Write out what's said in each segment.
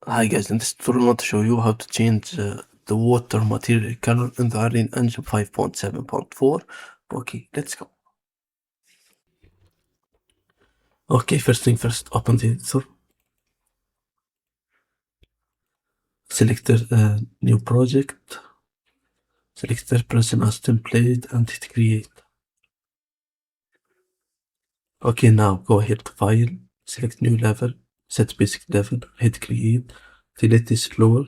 Hi guys, in this tutorial I want to show you how to change the water material color in the Unreal Engine 5.7.4. Okay, let's go. Okay, first thing first, open the editor, select a new project, select third person as template and hit create. Okay, now go ahead to file, select new level, set basic level, hit create, delete this floor.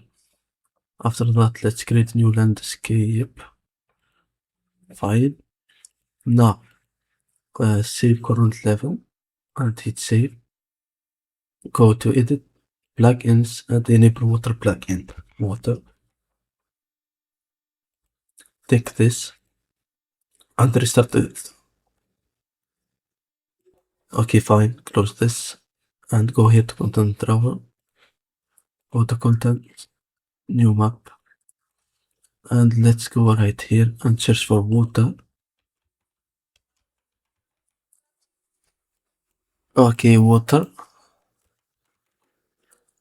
After that, let's create new landscape, file. Now, save current level and hit save. Go to edit, plugins and enable water plugin. Water. Take this and restart it. Okay, fine. Close this and go here to content drawer. Go to content, new map. And let's go right here and search for water. Okay, water.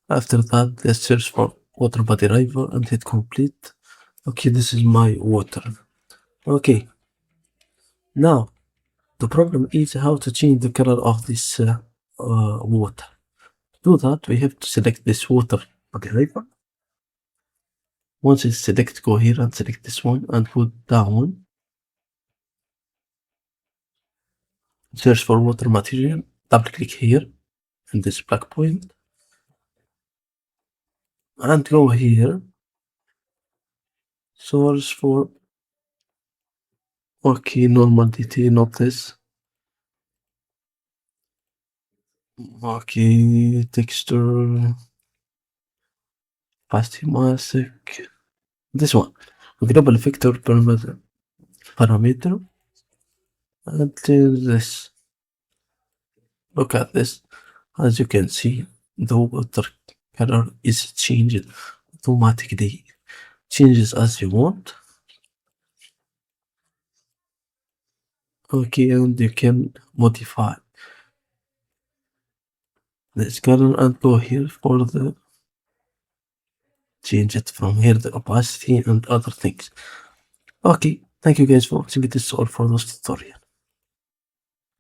After that, let's search for water body river and hit complete. Okay, this is my water. Okay. Now, the problem is how to change the color of this water. To do that, we have to select this water body river. Once it's selected, go here and select this one and put down. Search for water material. Double click here in this black point. And go here. Source for okay, normal detail, not this. Okay, texture. Opacity mask. This one. Global vector parameter. And this. Look at this. As you can see, the water color is changed automatically. Changes as you want. Okay, and you can modify this color and go here for the change it from here, the opacity and other things. Okay, thank you guys for watching. It is all for this tutorial.